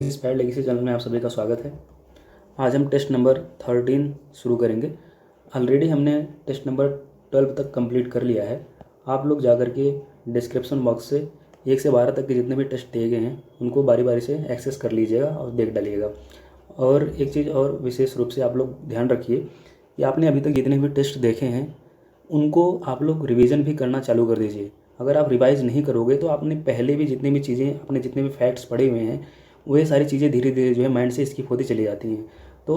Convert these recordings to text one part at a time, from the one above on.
स्पैड legacy channel में आप सभी का स्वागत है। आज हम टेस्ट नंबर 13 शुरू करेंगे। ऑलरेडी हमने टेस्ट नंबर 12 तक कंप्लीट कर लिया है। आप लोग जाकर के डिस्क्रिप्शन बॉक्स से 1 से 12 तक के जितने भी टेस्ट दिए गए हैं उनको बारी बारी से एक्सेस कर लीजिएगा और देख डालिएगा। और एक चीज़ और विशेष रूप से आप लोग ध्यान रखिए कि आपने अभी तक जितने भी टेस्ट देखे हैं उनको आप लोग रिवीजन भी करना चालू कर दीजिए। अगर आप रिवाइज़ नहीं करोगे तो आपने पहले भी जितनी भी चीज़ें, आपने जितने भी फैक्ट्स पढ़े हुए हैं, वही सारी चीज़ें धीरे धीरे जो है माइंड से स्किप होती चली जाती हैं। तो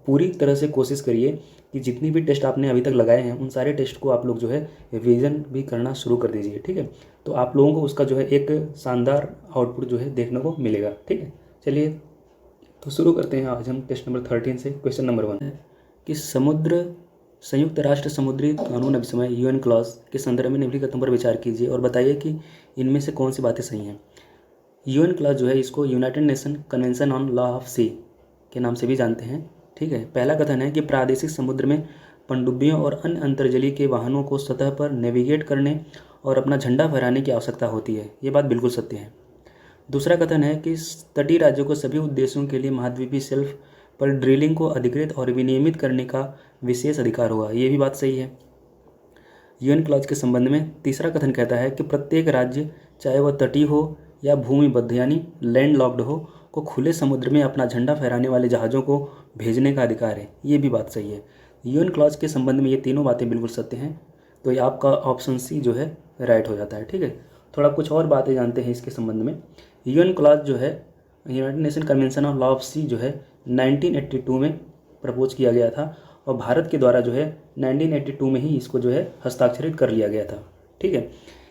पूरी तरह से कोशिश करिए कि जितनी भी टेस्ट आपने अभी तक लगाए हैं उन सारे टेस्ट को आप लोग जो है रिवीजन भी करना शुरू कर दीजिए। ठीक है, तो आप लोगों को उसका जो है एक शानदार आउटपुट जो है देखने को मिलेगा। ठीक है, चलिए तो शुरू करते हैं। आज हम टेस्ट नंबर 13 से क्वेश्चन नंबर 1 है कि संयुक्त राष्ट्र समुद्री कानून अभिसमय यूएन क्लॉज के संदर्भ में निम्नलिखित कथनों पर विचार कीजिए और बताइए कि इनमें से कौन सी बातें सही हैं। यूएन क्लॉज जो है इसको United Nation Convention on Law of Sea के नाम से भी जानते हैं। ठीक है, पहला कथन है कि प्रादेशिक समुद्र में पनडुब्बियों और अन्य अंतर्जलीय के वाहनों को सतह पर नेविगेट करने और अपना झंडा फहराने की आवश्यकता होती है। ये बात बिल्कुल सत्य है। दूसरा कथन है कि तटीय राज्यों को सभी उद्देश्यों के लिए महाद्वीपीय शेल्फ पर ड्रिलिंग को अधिकृत और विनियमित करने का विशेष अधिकार होगा। ये भी बात सही है। यूएन क्लॉज के संबंध में तीसरा कथन कहता है कि प्रत्येक राज्य, चाहे वह तटीय हो या भूमिबद्ध यानी लैंड लॉक्ड हो, को खुले समुद्र में अपना झंडा फहराने वाले जहाज़ों को भेजने का अधिकार है। ये भी बात सही है। यूएन क्लॉज के संबंध में ये तीनों बातें बिल्कुल सत्य हैं। तो ये आपका ऑप्शन सी जो है राइट हो जाता है। ठीक है, थोड़ा कुछ और बातें जानते हैं इसके संबंध में। यूएन क्लॉज जो है United Nation Convention on Law of Sea जो है 1982 में प्रपोज किया गया था और भारत के द्वारा जो है 1982 में ही इसको जो है हस्ताक्षरित कर लिया गया था। ठीक है,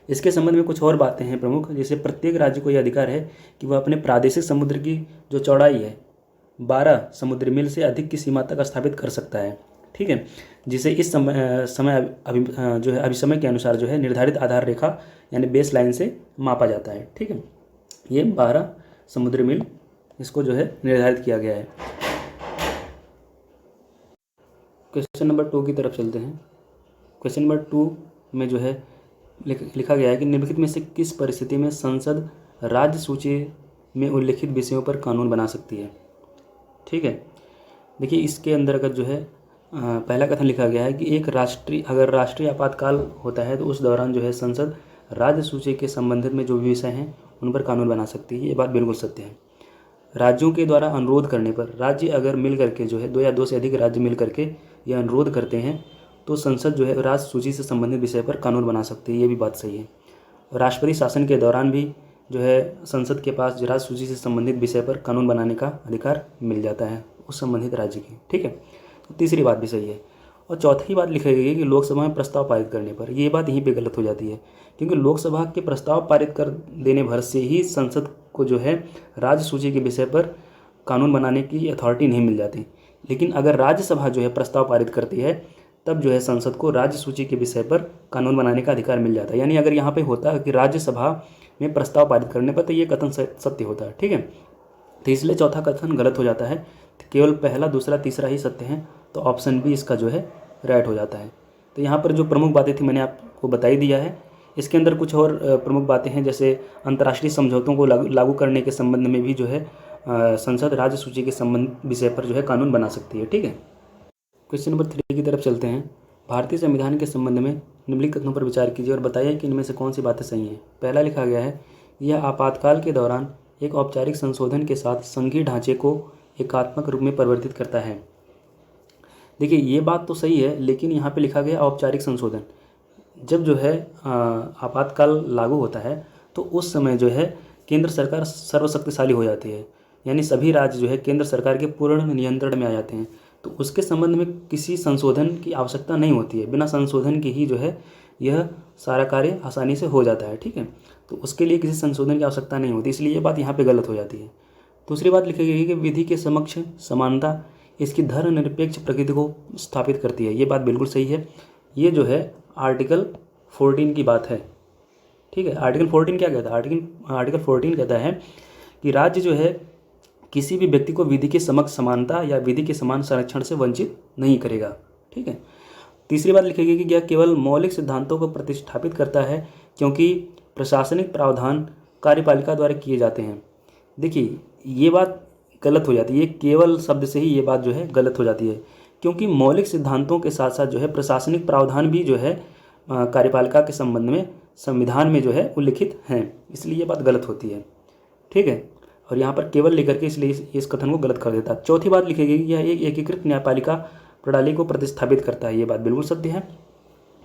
इसके संबंध में कुछ और बातें हैं प्रमुख, जैसे प्रत्येक राज्य को यह अधिकार है कि वह अपने प्रादेशिक समुद्र की जो चौड़ाई है 12 समुद्री मील से अधिक की सीमा तक स्थापित कर सकता है। ठीक है, जिसे इस समय जो है अभिसमय के अनुसार जो है निर्धारित आधार रेखा यानी बेस लाइन से मापा जाता है। ठीक है, ये 12 समुद्री मील इसको जो है निर्धारित किया गया है। क्वेश्चन नंबर 2 की तरफ चलते हैं। क्वेश्चन नंबर 2 में जो है लिखा गया है कि निम्नलिखित में से किस परिस्थिति में संसद राज्य सूची में उल्लिखित विषयों पर कानून बना सकती है। ठीक है, देखिए इसके अंतर्गत जो है पहला कथन लिखा गया है कि अगर राष्ट्रीय आपातकाल होता है तो उस दौरान जो है संसद राज्य सूची के संबंधित में जो भी विषय हैं उन पर कानून बना सकती है। ये बात बिल्कुल सत्य है। राज्यों के द्वारा अनुरोध करने पर राज्य अगर मिल करके जो है 2 या 2 से अधिक राज्य मिल करके यह अनुरोध करते हैं तो संसद जो है राज्य सूची से संबंधित विषय पर कानून बना सकती है। ये भी बात सही है। राष्ट्रपति शासन के दौरान भी जो है संसद के पास राज्य सूची से संबंधित विषय पर कानून बनाने का अधिकार मिल जाता है उस संबंधित राज्य की। ठीक है, तो तीसरी बात भी सही है। और चौथी बात लिखी गई है कि लोकसभा में प्रस्ताव पारित करने पर, ये बात यहीं पे गलत हो जाती है, क्योंकि लोकसभा के प्रस्ताव पारित कर देने भर से ही संसद को जो है राज्य सूची के विषय पर कानून बनाने की अथॉरिटी नहीं मिल जाती। लेकिन अगर राज्यसभा जो है प्रस्ताव पारित करती है तब जो है संसद को राज्य सूची के विषय पर कानून बनाने का अधिकार मिल जाता है। यानी अगर यहाँ पे होता है कि राज्यसभा में प्रस्ताव पारित करने पर तो ये कथन सत्य होता है। ठीक है, तो इसलिए चौथा कथन गलत हो जाता है। केवल पहला, दूसरा, तीसरा ही सत्य है, तो ऑप्शन बी इसका जो है राइट हो जाता है। तो यहाँ पर जो प्रमुख बातें थी मैंने आपको बता ही दिया है। इसके अंदर कुछ और प्रमुख बातें हैं, जैसे अंतर्राष्ट्रीय समझौतों को लागू करने के संबंध में भी जो है संसद राज्य सूची के संबंध विषय पर जो है कानून बना सकती है। ठीक है, क्वेश्चन नंबर 3 की तरफ चलते हैं। भारतीय संविधान के संबंध में निम्नलिखित कथनों पर विचार कीजिए और बताइए कि इनमें से कौन सी बातें सही हैं। पहला लिखा गया है, यह आपातकाल के दौरान एक औपचारिक संशोधन के साथ संघीय ढांचे को एकात्मक रूप में परिवर्तित करता है। देखिए ये बात तो सही है, लेकिन यहाँ पे लिखा गया औपचारिक संशोधन। जब जो है आपातकाल लागू होता है तो उस समय जो है केंद्र सरकार सर्वशक्तिशाली हो जाती है, यानी सभी राज्य जो है केंद्र सरकार के पूर्ण नियंत्रण में आ जाते हैं। तो उसके संबंध में किसी संशोधन की आवश्यकता नहीं होती है। बिना संशोधन के ही जो है यह सारा कार्य आसानी से हो जाता है। ठीक है, तो उसके लिए किसी संशोधन की आवश्यकता नहीं होती, इसलिए ये बात यहाँ पे गलत हो जाती है। दूसरी बात लिखी गई है कि विधि के समक्ष समानता इसकी धर्मनिरपेक्ष प्रकृति को स्थापित करती है। ये बात बिल्कुल सही है। ये जो है आर्टिकल 14 की बात है। ठीक है, आर्टिकल 14 क्या कहता है? आर्टिकल 14 कहता है कि राज्य जो है किसी भी व्यक्ति को विधि के समक्ष समानता या विधि के समान संरक्षण से वंचित नहीं करेगा। ठीक है, तीसरी बात लिखी गई कि यह केवल मौलिक सिद्धांतों को प्रतिष्ठापित करता है क्योंकि प्रशासनिक प्रावधान कार्यपालिका द्वारा किए जाते हैं। देखिए ये बात गलत हो जाती है, केवल शब्द से ही ये बात जो है गलत हो जाती है, क्योंकि मौलिक सिद्धांतों के साथ साथ जो है प्रशासनिक प्रावधान भी जो है कार्यपालिका के संबंध में संविधान में जो है उल्लिखित हैं, इसलिए ये बात गलत होती है। ठीक है, और यहाँ पर केवल लेकर के इसलिए इस कथन को गलत कर देता है। चौथी बात लिखी गई, यह एक एकीकृत न्यायपालिका प्रणाली को प्रतिस्थापित करता है, ये बात बिल्कुल सत्य है।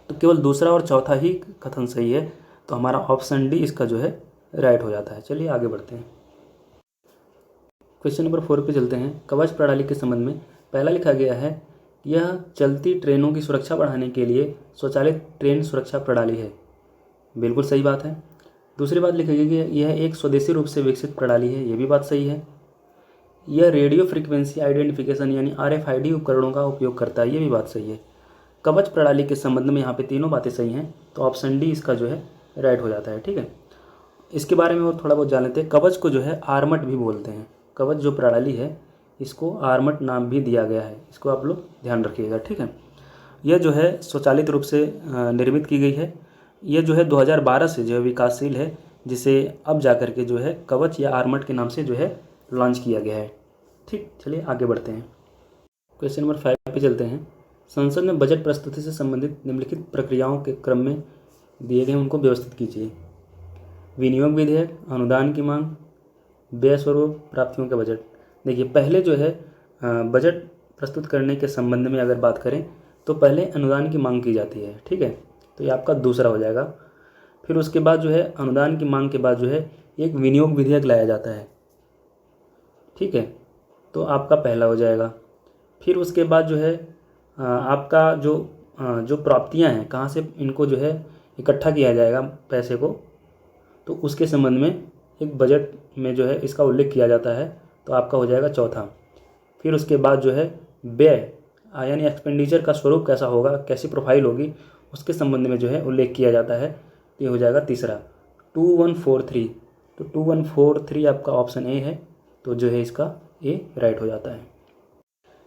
तो केवल दूसरा और चौथा ही कथन सही है, तो हमारा ऑप्शन डी इसका जो है राइट हो जाता है। चलिए आगे बढ़ते हैं। क्वेश्चन नंबर 4 पे चलते हैं। कवच प्रणाली के संबंध में पहला लिखा गया है, यह चलती ट्रेनों की सुरक्षा बढ़ाने के लिए स्वचालित ट्रेन सुरक्षा प्रणाली है, बिल्कुल सही बात है। दूसरी बात लिखी गई कि यह एक स्वदेशी रूप से विकसित प्रणाली है, यह भी बात सही है। यह रेडियो फ्रीक्वेंसी आइडेंटिफिकेशन यानी RFID उपकरणों का उपयोग करता है, ये भी बात सही है। कवच प्रणाली के संबंध में यहाँ पे तीनों बातें सही हैं, तो ऑप्शन डी इसका जो है राइट हो जाता है। ठीक है, इसके बारे में और थोड़ा बहुत जान लेते हैं। कवच को जो है आर्मट भी बोलते हैं, कवच जो प्रणाली है इसको आर्मट नाम भी दिया गया है, इसको आप लोग ध्यान रखिएगा। ठीक है, यह जो है स्वचालित रूप से निर्मित की गई है, यह जो है 2012 से जो है विकासशील है, जिसे अब जा कर के जो है कवच या आर्मट के नाम से जो है लॉन्च किया गया है। ठीक, चलिए आगे बढ़ते हैं। क्वेश्चन नंबर 5 पे चलते हैं। संसद में बजट प्रस्तुति से संबंधित निम्नलिखित प्रक्रियाओं के क्रम में दिए गए उनको व्यवस्थित कीजिए। विनियोग विधेयक, अनुदान की मांग, व्यय स्वरूप, प्राप्तियों के बजट। देखिए पहले जो है बजट प्रस्तुत करने के संबंध में अगर बात करें तो पहले अनुदान की मांग की जाती है। ठीक है, तो ये आपका दूसरा हो जाएगा। फिर उसके बाद जो है अनुदान की मांग के बाद जो है एक विनियोग विधेयक लाया जाता है। ठीक है, तो आपका पहला हो जाएगा। फिर उसके बाद जो है आपका जो प्राप्तियां हैं, कहाँ से इनको जो है इकट्ठा किया जाएगा पैसे को, तो उसके संबंध में एक बजट में जो है इसका उल्लेख किया जाता है, तो आपका हो जाएगा चौथा। फिर उसके बाद जो है व्यय यानी एक्सपेंडिचर का स्वरूप कैसा होगा, कैसी प्रोफाइल होगी, उसके संबंध में जो है उल्लेख किया जाता है, तो ये हो जाएगा तीसरा। 2143, तो 2143 आपका ऑप्शन ए है, तो जो है इसका ए राइट हो जाता है।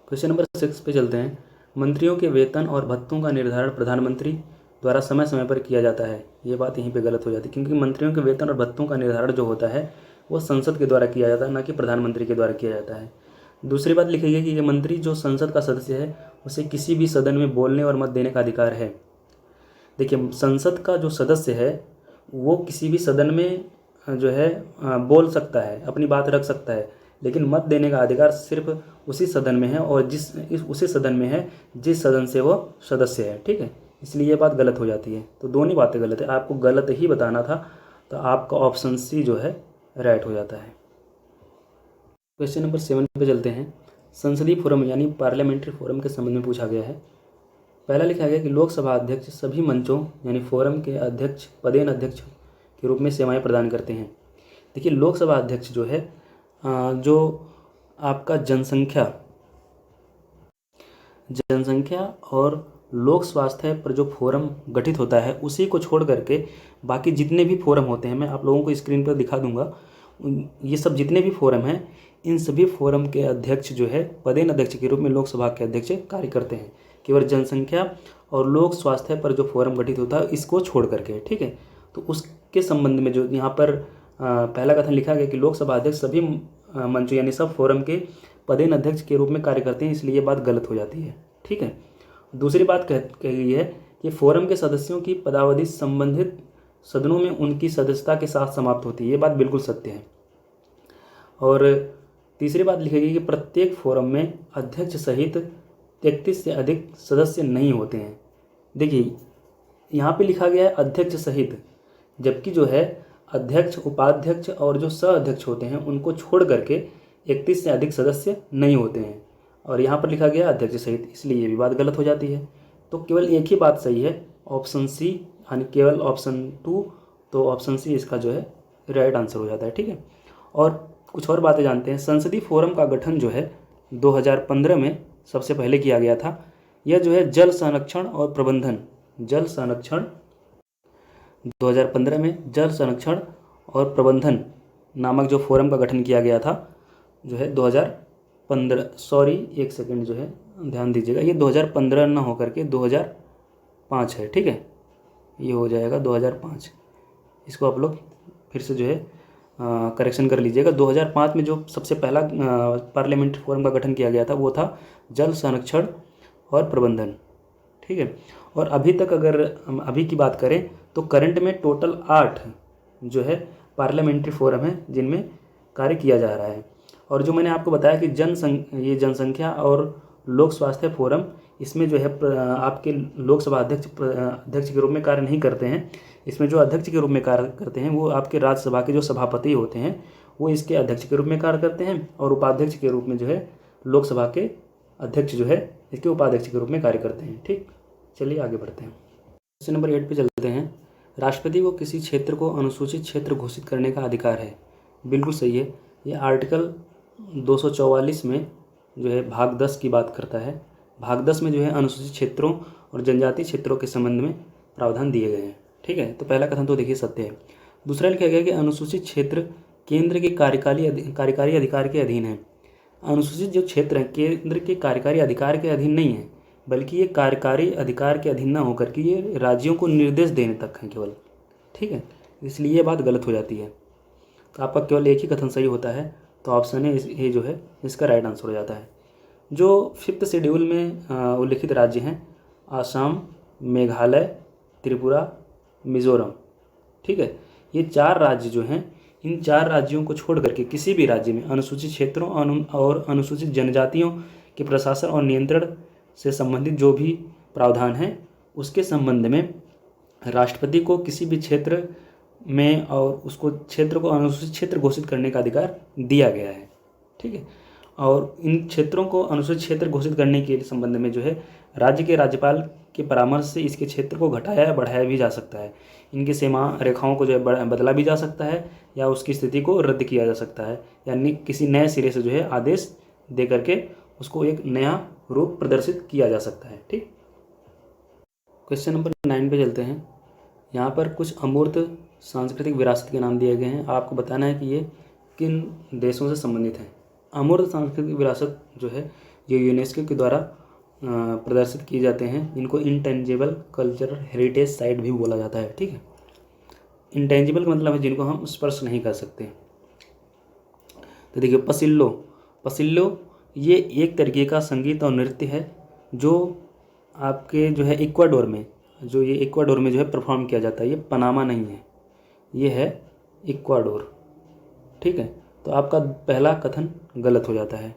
क्वेश्चन नंबर 6 पे चलते हैं। मंत्रियों के वेतन और भत्तों का निर्धारण प्रधानमंत्री द्वारा समय समय पर किया जाता है, ये बात यहीं पे गलत हो जाती है, क्योंकि मंत्रियों के वेतन और भत्तों का निर्धारण जो होता है वो संसद के द्वारा किया जाता है, ना कि प्रधानमंत्री के द्वारा किया जाता है। दूसरी बात लिखी गई कि ये मंत्री जो संसद का सदस्य है उसे किसी भी सदन में बोलने और मत देने का अधिकार है। देखिए संसद का जो सदस्य है वो किसी भी सदन में जो है बोल सकता है, अपनी बात रख सकता है, लेकिन मत देने का अधिकार सिर्फ उसी सदन में है और उसी सदन में है जिस सदन से वो सदस्य है। ठीक है, इसलिए ये बात गलत हो जाती है। तो दोनों बातें गलत है, आपको गलत ही बताना था, तो आपका ऑप्शन सी जो है राइट हो जाता है। क्वेश्चन नंबर 7 पे चलते हैं। संसदीय फोरम यानी पार्लियामेंट्री फोरम के संबंध में पूछा गया है। पहला लिखा गया कि लोकसभा अध्यक्ष सभी मंचों यानी फोरम के अध्यक्ष पदेन अध्यक्ष के रूप में सेवाएं प्रदान करते हैं। देखिए लोकसभा अध्यक्ष जो है जो आपका जनसंख्या और लोक स्वास्थ्य पर जो फोरम गठित होता है उसी को छोड़ करके बाकी जितने भी फोरम होते हैं, मैं आप लोगों को स्क्रीन पर दिखा दूंगा, ये सब जितने भी फोरम हैं इन सभी फोरम के अध्यक्ष जो है पदेन अध्यक्ष के रूप में लोकसभा के अध्यक्ष कार्य करते हैं, केवल जनसंख्या और लोक स्वास्थ्य पर जो फोरम गठित होता है इसको छोड़ करके। ठीक है, तो उसके संबंध में जो यहाँ पर पहला कथन लिखा गया कि लोकसभा अध्यक्ष सभी मंचों यानी सब फोरम के पदेन अध्यक्ष के रूप में कार्य करते हैं, इसलिए ये बात गलत हो जाती है। ठीक है, दूसरी बात कही गई है कि फोरम के सदस्यों की पदावधि संबंधित सदनों में उनकी सदस्यता के साथ समाप्त होती है, ये बात बिल्कुल सत्य है। और तीसरी बात लिखी गई कि प्रत्येक फोरम में अध्यक्ष सहित 33 से अधिक सदस्य नहीं होते हैं। देखिए यहाँ पे लिखा गया है अध्यक्ष सहित, जबकि जो है अध्यक्ष, उपाध्यक्ष और जो सह अध्यक्ष होते हैं उनको छोड़ करके 31 से अधिक सदस्य नहीं होते हैं, और यहाँ पर लिखा गया अध्यक्ष सहित, इसलिए ये भी बात गलत हो जाती है। तो केवल एक ही बात सही है, ऑप्शन सी यानी केवल ऑप्शन 2, तो ऑप्शन सी इसका जो है राइट आंसर हो जाता है। ठीक है, और कुछ और बातें जानते हैं। संसदीय फोरम का गठन जो है 2015 में सबसे पहले किया गया था। यह जो है जल संरक्षण और प्रबंधन, जल संरक्षण 2015 में जल संरक्षण और प्रबंधन नामक जो फोरम का गठन किया गया था जो है 2015, सॉरी एक सेकंड जो है ध्यान दीजिएगा, ये 2015 ना होकर के 2005 है। ठीक है, ये हो जाएगा 2005, इसको आप लोग फिर से जो है करेक्शन कर लीजिएगा। 2005 में जो सबसे पहला पार्लियामेंट्री फोरम का गठन किया गया था वो था जल संरक्षण और प्रबंधन, ठीक है। और अभी तक अगर हम अभी की बात करें तो करंट में टोटल 8 जो है पार्लियामेंट्री फोरम है जिनमें कार्य किया जा रहा है। और जो मैंने आपको बताया कि ये जनसंख्या और लोक स्वास्थ्य फोरम, इसमें जो है आपके लोकसभा अध्यक्ष के रूप में कार्य नहीं करते हैं। इसमें जो अध्यक्ष के रूप में कार्य करते हैं वो आपके राज्यसभा के जो सभापति होते हैं वो इसके अध्यक्ष के रूप में कार्य करते हैं, और उपाध्यक्ष के रूप में जो है लोकसभा के अध्यक्ष जो है इसके उपाध्यक्ष के रूप में कार्य करते हैं, ठीक। चलिए आगे बढ़ते हैं। क्वेश्चन नंबर 8 पे चलते हैं। राष्ट्रपति को किसी क्षेत्र को अनुसूचित क्षेत्र घोषित करने का अधिकार है। बिल्कुल सही है। ये आर्टिकल 244 में जो है भाग 10 की बात करता है। भाग 10 में जो है अनुसूचित क्षेत्रों और जनजातीय क्षेत्रों के संबंध में प्रावधान दिए गए हैं, ठीक है। तो पहला कथन तो देखिए सत्य है। दूसरा लिखा गया कि अनुसूचित क्षेत्र केंद्र के कार्यकारी अधिकार के अधीन है। अनुसूचित जो क्षेत्र है केंद्र के कार्यकारी अधिकार के अधीन नहीं है, बल्कि ये कार्यकारी अधिकार के अधीन न होकर के ये राज्यों को निर्देश देने तक हैं केवल, ठीक है। इसलिए ये बात गलत हो जाती है। तो आपका केवल एक ही कथन सही होता है, तो ऑप्शन है ये जो है इसका राइट आंसर हो जाता है। जो 5th शेड्यूल में उल्लिखित राज्य हैं आसाम, मेघालय, त्रिपुरा, मिज़ोरम, ठीक है। ये 4 राज्य जो हैं, इन 4 राज्यों को छोड़ करके किसी भी राज्य में अनुसूचित क्षेत्रों और अनुसूचित जनजातियों के प्रशासन और नियंत्रण से संबंधित जो भी प्रावधान है उसके संबंध में राष्ट्रपति को किसी भी क्षेत्र में और उसको क्षेत्र को अनुसूचित क्षेत्र घोषित करने का अधिकार दिया गया है, ठीक है। और इन क्षेत्रों को अनुसूचित क्षेत्र घोषित करने के संबंध में जो है राज्य के राज्यपाल के परामर्श से इसके क्षेत्र को घटाया या बढ़ाया भी जा सकता है। इनकी सीमा रेखाओं को जो है बदला भी जा सकता है या उसकी स्थिति को रद्द किया जा सकता है, यानी किसी नए सिरे से जो है आदेश दे करके उसको एक नया रूप प्रदर्शित किया जा सकता है, ठीक। क्वेश्चन नंबर 9 पे चलते हैं। यहाँ पर कुछ अमूर्त सांस्कृतिक विरासत के नाम दिए गए हैं। आपको बताना है कि ये किन देशों से संबंधित हैं। अमूर्त सांस्कृतिक विरासत जो है ये यूनेस्को के द्वारा प्रदर्शित किए जाते हैं। इनको इंटेंजिबल कल्चरल हेरिटेज साइट भी बोला जाता है, ठीक है। इंटेंजिबल का मतलब है जिनको हम स्पर्श नहीं कर सकते। तो देखिए पसिल्लो ये एक तरीके का संगीत और नृत्य है जो आपके जो है इक्वाडोर में जो है परफॉर्म किया जाता है। ये पनामा नहीं है, ये है इक्वाडोर, ठीक है। तो आपका पहला कथन गलत हो जाता है।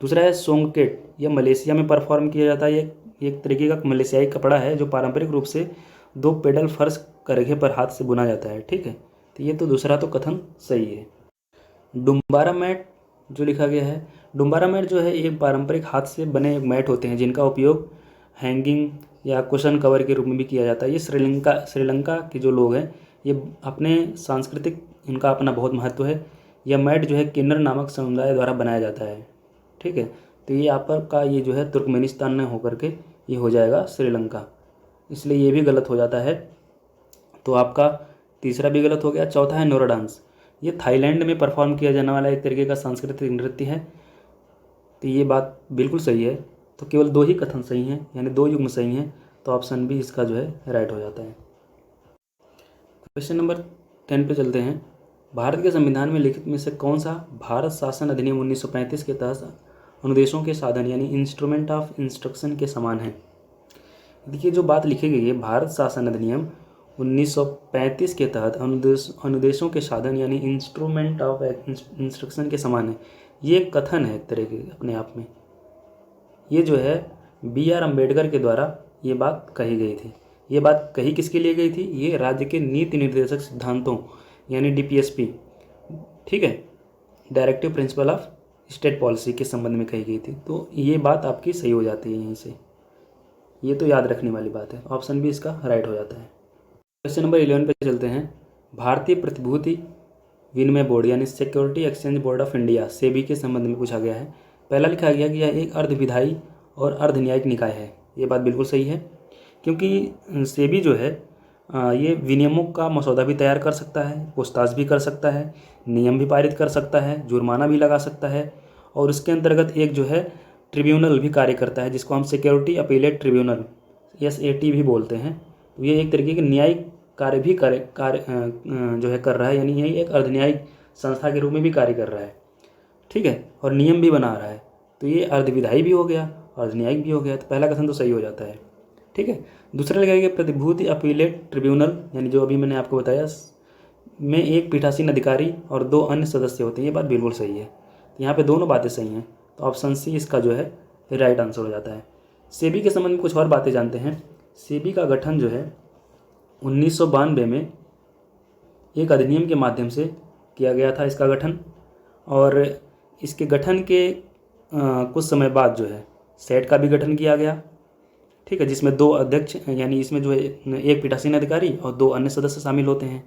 दूसरा है सोंगकेट, यह मलेशिया में परफॉर्म किया जाता है। ये एक तरीके का मलेशियाई कपड़ा है जो पारंपरिक रूप से 2 पेडल फर्श करघे पर हाथ से बुना जाता है, ठीक है। तो ये तो दूसरा तो कथन सही है। डुम्बारा मैट जो लिखा गया है, डुम्बारा मैट जो है एक पारंपरिक हाथ से बने मैट होते हैं जिनका उपयोग हैंगिंग या कुशन कवर के रूप में भी किया जाता है। ये श्रीलंका के जो लोग हैं ये अपने सांस्कृतिक इनका अपना बहुत महत्व है। यह मैट जो है किन्नर नामक समुदाय द्वारा बनाया जाता है, ठीक है। तो ये आपका ये जो है तुर्कमेनिस्तान में होकर के ये हो जाएगा श्रीलंका, इसलिए ये भी गलत हो जाता है। तो आपका तीसरा भी गलत हो गया। चौथा है नोरा डांस, ये थाईलैंड में परफॉर्म किया जाने वाला एक तरीके का सांस्कृतिक नृत्य है। तो ये बात बिल्कुल सही है। तो केवल 2 ही कथन सही हैं, यानी 2 युग्म सही हैं। तो ऑप्शन बी इसका जो है राइट हो जाता है। क्वेश्चन नंबर 10 पे चलते हैं। भारत के संविधान में लिखित में से कौन सा भारत शासन अधिनियम 1935 के तहत अनुदेशों के साधन यानी इंस्ट्रूमेंट ऑफ इंस्ट्रक्शन के समान है? देखिए जो बात लिखी गई है भारत शासन अधिनियम 1935 के तहत अनुदेशों के साधन यानी इंस्ट्रूमेंट ऑफ इंस्ट्रक्शन के समान है, ये कथन है एक तरह के अपने आप में। ये जो है BR अम्बेडकर के द्वारा ये बात कही गई थी। ये बात कही किसके लिए गई थी? ये राज्य के नीति निर्देशक सिद्धांतों यानी DPSP, ठीक है, directive principle of state policy के संबंध में कही गई थी। तो ये बात आपकी सही हो जाती है यहीं से, ये तो याद रखने वाली बात है। ऑप्शन बी इसका राइट हो जाता है। क्वेश्चन नंबर 11 पे चलते हैं। भारतीय प्रतिभूति विनिमय बोर्ड यानी security exchange board of India SEBI के संबंध में पूछा गया है। पहला लिखा गया कि यह एक अर्धविधायी और अर्धन्यायिक निकाय है। ये बात बिल्कुल सही है, क्योंकि सेबी जो है ये विनियमों का मसौदा भी तैयार कर सकता है, पूछताछ भी कर सकता है, नियम भी पारित कर सकता है, जुर्माना भी लगा सकता है, और इसके अंतर्गत एक जो है ट्रिब्यूनल भी कार्य करता है जिसको हम सिक्योरिटी अपीलेट ट्रिब्यूनल SAT भी बोलते हैं। तो ये एक तरीके की न्यायिक कार्य भी जो है कर रहा है, यानी यही एक अर्धन्यायिक संस्था के रूप में भी कार्य कर रहा है, ठीक है, और नियम भी बना रहा है। तो ये अर्धविधायी भी हो गया, अर्धन्यायिक भी हो गया, तो पहला कथन तो सही हो जाता है, ठीक है। दूसरा लगाइए प्रतिभूति अपीलेट ट्रिब्यूनल, यानी जो अभी मैंने आपको बताया में एक पीठासीन अधिकारी और 2 अन्य सदस्य होते हैं, ये बात बिल्कुल सही है। तो यहाँ पे दोनों बातें सही हैं, तो ऑप्शन सी इसका जो है राइट आंसर हो जाता है। सेबी के संबंध में कुछ और बातें जानते हैं। सेबी का गठन जो है 1992 में एक अधिनियम के माध्यम से किया गया था इसका गठन, और इसके गठन के कुछ समय बाद जो है सेट का भी गठन किया गया, ठीक है, जिसमें 2 अध्यक्ष, यानी इसमें जो है एक पीठासीन अधिकारी और 2 अन्य सदस्य शामिल होते हैं,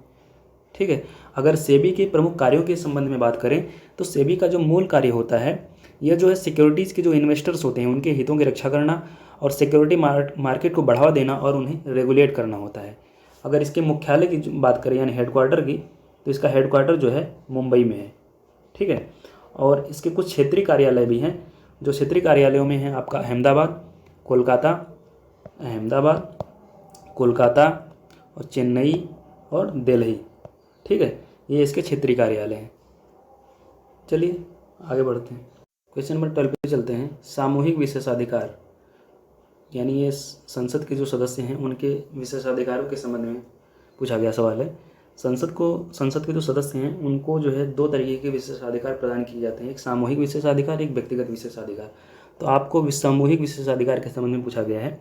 ठीक है। अगर सेबी के प्रमुख कार्यों के संबंध में बात करें तो सेबी का जो मूल कार्य होता है यह जो है सिक्योरिटीज़ के जो इन्वेस्टर्स होते हैं उनके हितों की रक्षा करना और सिक्योरिटी मार्केट को बढ़ावा देना और उन्हें रेगुलेट करना होता है। अगर इसके मुख्यालय की बात करें यानी हेडक्वार्टर की, तो इसका हेडक्वार्टर जो है मुंबई में है, ठीक है। और इसके कुछ क्षेत्रीय कार्यालय भी हैं, जो क्षेत्रीय कार्यालयों में हैं आपका अहमदाबाद, कोलकाता और चेन्नई और दिल्ली, ठीक है, ये इसके क्षेत्रीय कार्यालय हैं। चलिए आगे बढ़ते हैं, क्वेश्चन नंबर 12 पे चलते हैं। सामूहिक विशेषाधिकार, यानी ये संसद के जो सदस्य हैं उनके विशेषाधिकारों के संबंध में पूछा गया सवाल है। संसद के जो सदस्य हैं उनको जो है 2 तरीके के विशेषाधिकार प्रदान किए जाते हैं, एक सामूहिक विशेषाधिकार, एक व्यक्तिगत विशेषाधिकार। तो आपको सामूहिक विशेषाधिकार के संबंध में पूछा गया है।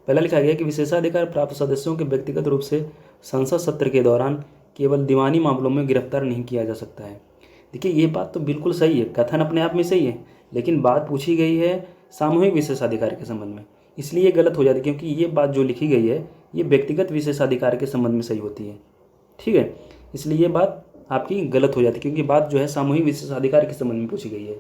पहला लिखा गया कि विशेषाधिकार प्राप्त सदस्यों के व्यक्तिगत रूप से संसद सत्र के दौरान केवल दीवानी मामलों में गिरफ्तार नहीं किया जा सकता है। देखिए ये बात तो बिल्कुल सही है, कथन अपने आप में सही है, लेकिन बात पूछी गई है सामूहिक विशेषाधिकार के संबंध में, इसलिए ये गलत हो जाती है, क्योंकि ये बात जो लिखी गई है ये व्यक्तिगत विशेषाधिकार के संबंध में सही होती है, ठीक है। इसलिए ये बात आपकी गलत हो जाती है, क्योंकि बात जो है सामूहिक विशेषाधिकार के संबंध में पूछी गई है।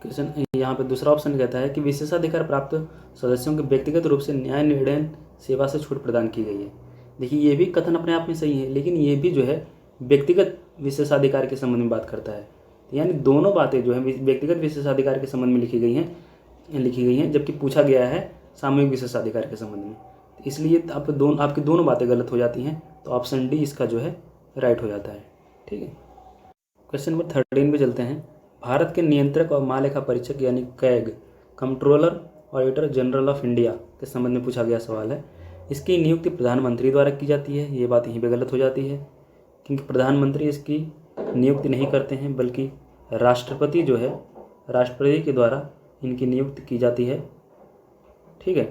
क्वेश्चन यहाँ पे दूसरा ऑप्शन कहता है कि विशेषाधिकार प्राप्त सदस्यों के व्यक्तिगत रूप से न्याय निर्णय सेवा से छूट प्रदान की गई है। देखिए ये भी कथन अपने आप में सही है, लेकिन ये भी जो है व्यक्तिगत विशेषाधिकार के संबंध में बात करता है। यानी दोनों बातें जो है व्यक्तिगत विशेषाधिकार के संबंध में लिखी गई हैं, जबकि पूछा गया है सामूहिक विशेषाधिकार के संबंध में। इसलिए आपकी दोनों बातें गलत हो जाती हैं, तो ऑप्शन डी इसका जो है राइट हो जाता है, ठीक है। क्वेश्चन नंबर 13 पे चलते हैं। भारत के नियंत्रक और महालेखा परीक्षक यानी CAG, controller auditor general of India के संबंध में पूछा गया सवाल है। इसकी नियुक्ति प्रधानमंत्री द्वारा की जाती है, ये बात यहीं पे गलत हो जाती है, क्योंकि प्रधानमंत्री इसकी नियुक्ति नहीं करते हैं, बल्कि राष्ट्रपति जो है राष्ट्रपति के द्वारा इनकी नियुक्ति की जाती है, ठीक है।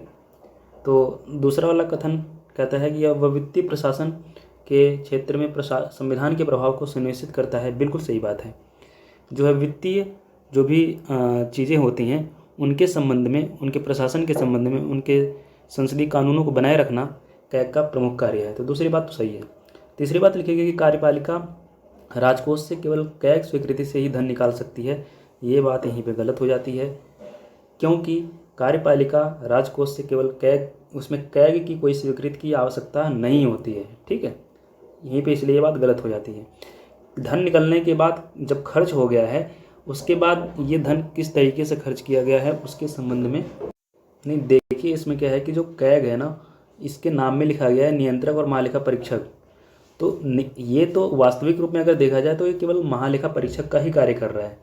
तो दूसरा वाला कथन कहता है कि वह वित्तीय प्रशासन के क्षेत्र में संविधान के प्रभाव को सुनिश्चित करता है। बिल्कुल सही बात है, जो है वित्तीय जो भी चीज़ें होती हैं उनके संबंध में, उनके प्रशासन के संबंध में, उनके संसदीय कानूनों को बनाए रखना कैग का प्रमुख कार्य है। तो दूसरी बात तो सही है। तीसरी बात लिखी गई कि कार्यपालिका राजकोष से केवल कैग स्वीकृति से ही धन निकाल सकती है, ये बात यहीं पे गलत हो जाती है, क्योंकि कार्यपालिका राजकोष से केवल उसमें कैग की कोई स्वीकृति की आवश्यकता नहीं होती है, ठीक है, यहीं पे, इसलिए ये बात गलत हो जाती है। धन निकलने के बाद जब खर्च हो गया है उसके बाद ये धन किस तरीके से खर्च किया गया है उसके संबंध में नहीं। देखिए इसमें क्या है कि जो कैग है ना, इसके नाम में लिखा गया है नियंत्रक और महालेखा परीक्षक, तो ये तो वास्तविक रूप में अगर देखा जाए तो ये केवल महालेखा परीक्षक का ही कार्य कर रहा है,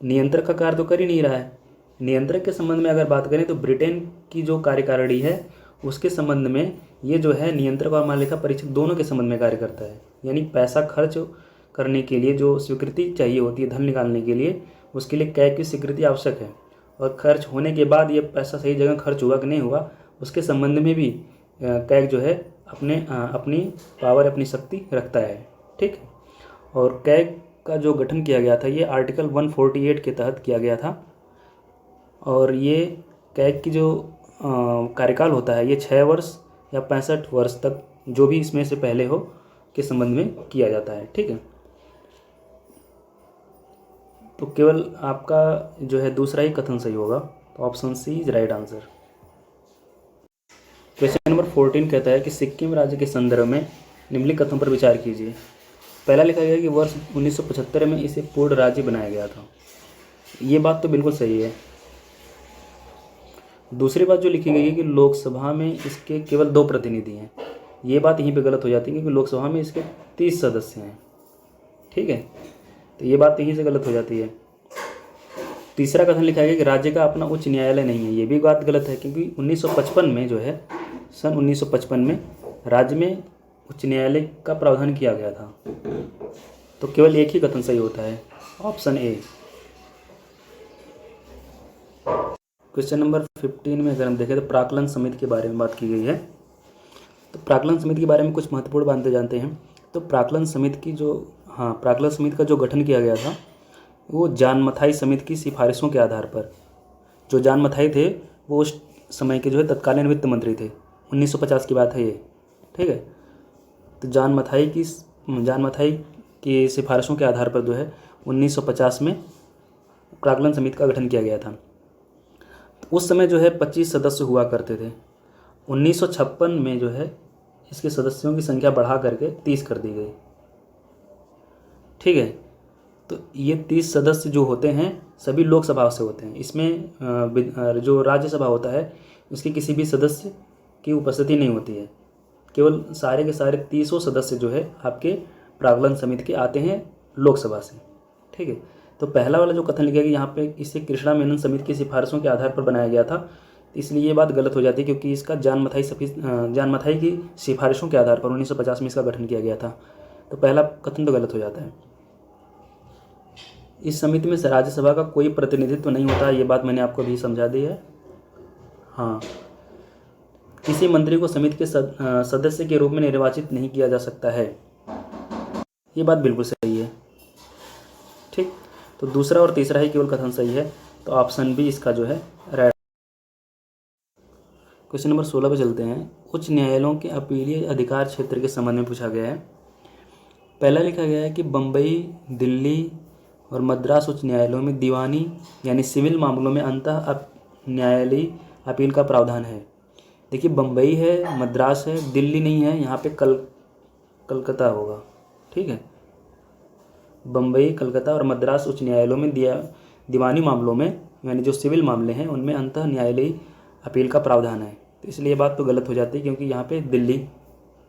नियंत्रक का कार्य तो कर ही नहीं रहा है। नियंत्रक के संबंध में अगर बात करें तो ब्रिटेन की जो कार्यकारिणी है उसके संबंध में ये जो है नियंत्रक और महालेखा परीक्षक दोनों के संबंध में कार्य करता है। यानी पैसा खर्च करने के लिए जो स्वीकृति चाहिए होती है धन निकालने के लिए, उसके लिए कैग की स्वीकृति आवश्यक है, और खर्च होने के बाद ये पैसा सही जगह खर्च हुआ कि नहीं हुआ उसके संबंध में भी कैग जो है अपनी पावर, अपनी शक्ति रखता है, ठीक है। और कैग का जो गठन किया गया था ये आर्टिकल 148 के तहत किया गया था, और ये कैग की जो कार्यकाल होता है ये 6 वर्ष या 65 वर्ष तक, जो भी इसमें से पहले हो, के संबंध में किया जाता है, ठीक है। तो केवल आपका जो है दूसरा ही कथन सही होगा, तो option C is right answer. Question number 14 कहता है कि सिक्किम राज्य के संदर्भ में निम्नलिखित कथनों पर विचार कीजिए। पहला लिखा गया है कि वर्ष 1975 में इसे पूर्ण राज्य बनाया गया था, ये बात तो बिल्कुल सही है। दूसरी बात जो लिखी गई है कि लोकसभा में इसके केवल 2 प्रतिनिधि हैं, ये बात यहीं पे गलत हो जाती है क्योंकि लोकसभा में इसके 30 सदस्य हैं। ठीक है, तो ये बात यहीं से गलत हो जाती है। तीसरा कथन लिखा गया कि राज्य का अपना उच्च न्यायालय नहीं है। ये भी बात गलत है क्योंकि 1955 में जो है, सन 1955 में राज्य में उच्च न्यायालय का प्रावधान किया गया था। तो केवल एक ही कथन सही होता है, ऑप्शन ए। क्वेश्चन नंबर 15 में अगर हम देखें तो प्राक्कलन समिति के बारे में बात की गई है। तो प्राक्कलन समिति के बारे में कुछ महत्वपूर्ण बातें जानते हैं। तो प्राक्कलन समिति का जो गठन किया गया था वो जॉन मथाई समिति की सिफारिशों के आधार पर। जो जॉन मथाई थे वो उस समय के जो है तत्कालीन वित्त मंत्री थे। 1950 की बात है ये। ठीक है, तो जॉन मथाई की सिफारिशों के आधार पर जो है 1950 में प्राक्कलन समिति का गठन किया गया था। तो उस समय जो है 25 सदस्य हुआ करते थे। 1956 में जो है इसके सदस्यों की संख्या बढ़ा करके 30 कर दी गई। ठीक है, तो ये 30 सदस्य जो होते हैं सभी लोकसभा से होते हैं। इसमें जो राज्यसभा होता है उसके किसी भी सदस्य की उपस्थिति नहीं होती है। केवल सारे के सारे 30 सदस्य जो है आपके प्राक्कलन समिति के आते हैं लोकसभा से। ठीक है, तो पहला वाला जो कथन लिखा गया यहाँ पे इसे कृष्णा मेनन समिति की सिफारिशों के आधार पर बनाया गया था, इसलिए ये बात गलत हो जाती है क्योंकि इसका जॉन मथाई की सिफारिशों के आधार पर 1950 में इसका गठन किया गया था। तो पहला कथन तो गलत हो जाता है। इस समिति में राज्यसभा का कोई प्रतिनिधित्व नहीं होता, ये बात मैंने आपको अभी समझा दी है। हाँ, किसी मंत्री को समिति के सदस्य के रूप में निर्वाचित नहीं किया जा सकता है, ये बात बिल्कुल सही है। ठीक, तो दूसरा और तीसरा ही केवल कथन सही है, तो ऑप्शन बी इसका जो है राइट। क्वेश्चन नंबर 16 पे चलते हैं। उच्च न्यायालयों के अपीलीय अधिकार क्षेत्र के संबंध में पूछा गया है। पहला लिखा गया है कि बम्बई, दिल्ली और मद्रास उच्च न्यायालयों में दीवानी यानी सिविल मामलों में अंतः न्यायालयीय अपील का प्रावधान है। देखिए, बम्बई है, मद्रास है, दिल्ली नहीं है, यहाँ पे कलकत्ता होगा। ठीक है, बम्बई, कलकत्ता और मद्रास उच्च न्यायालयों में दीवानी मामलों में यानी जो सिविल मामले हैं उनमें अंतः न्यायालयीय अपील का प्रावधान है। तो इसलिए बात तो गलत हो जाती है क्योंकि यहाँ पे दिल्ली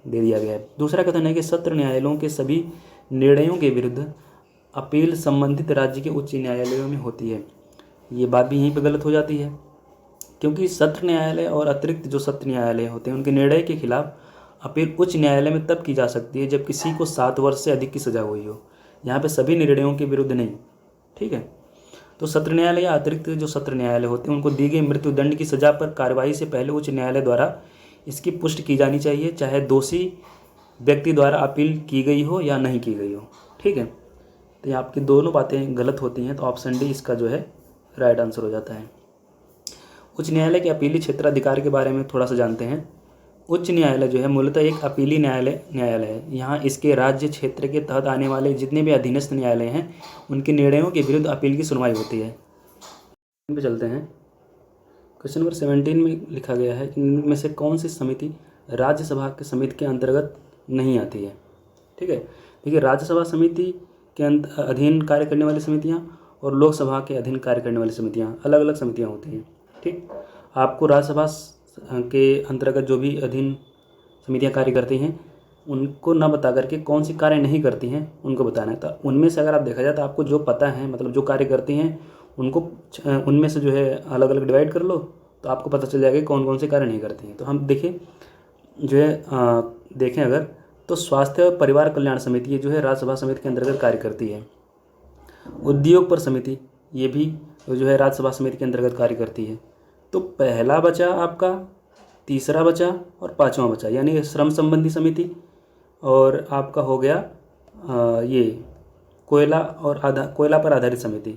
दे दिया गया है। दूसरा कथन है कि सत्र न्यायालयों के सभी निर्णयों के विरुद्ध अपील संबंधित राज्य के उच्च न्यायालयों में होती है। ये बात भी यहीं पे गलत हो जाती है क्योंकि सत्र न्यायालय और अतिरिक्त जो सत्र न्यायालय होते हैं उनके निर्णय के खिलाफ अपील उच्च न्यायालय में तब की जा सकती है जब किसी को 7 वर्ष से अधिक की सजा हुई हो। यहाँ पे सभी निर्णयों के विरुद्ध नहीं। ठीक है, तो सत्र न्यायालय या अतिरिक्त जो सत्र न्यायालय होते हैं उनको दी गई मृत्युदंड की सजा पर कार्यवाही से पहले उच्च न्यायालय द्वारा इसकी पुष्टि की जानी चाहिए, चाहे दोषी व्यक्ति द्वारा अपील की गई हो या नहीं की गई हो। ठीक है, तो ये आपकी दोनों बातें गलत होती हैं, तो ऑप्शन डी इसका जो है राइट आंसर हो जाता है। उच्च न्यायालय के अपीली क्षेत्राधिकार के बारे में थोड़ा सा जानते हैं। उच्च न्यायालय जो है मूलतः एक अपीली न्यायालय है। यहाँ इसके राज्य क्षेत्र के तहत आने वाले जितने भी अधीनस्थ न्यायालय हैं उनके निर्णयों के विरुद्ध अपील की सुनवाई होती है। इन पे चलते हैं। क्वेश्चन नंबर 17 में लिखा गया है कि इनमें से कौन सी समिति राज्यसभा के समिति के अंतर्गत नहीं आती है। ठीक है, देखिए, राज्यसभा समिति के अधीन कार्य करने वाली समितियाँ और लोकसभा के अधीन कार्य करने वाली समितियाँ अलग अलग समितियाँ होती हैं। ठीक, आपको राज्यसभा के अंतर्गत जो भी अधीन समितियां कार्य करती हैं उनको ना बता करके कौन सी कार्य नहीं करती हैं उनको बताना है। तो उनमें से अगर आप देखा जाए तो आपको जो पता है, मतलब जो कार्य करती हैं उनको उनमें से जो है अलग अलग डिवाइड कर लो तो आपको पता चल जाएगा कौन कौन से कार्य नहीं करती हैं। तो हम देखिए जो है देखें अगर तो स्वास्थ्य और परिवार कल्याण समिति ये जो है राज्यसभा समिति के अंतर्गत कार्य करती है। उद्योग पर समिति ये भी जो है राज्यसभा समिति के अंतर्गत कार्य करती है। तो पहला बचा आपका, तीसरा बचा और पांचवा बचा, यानी श्रम संबंधी समिति और आपका हो गया ये कोयला पर आधारित समिति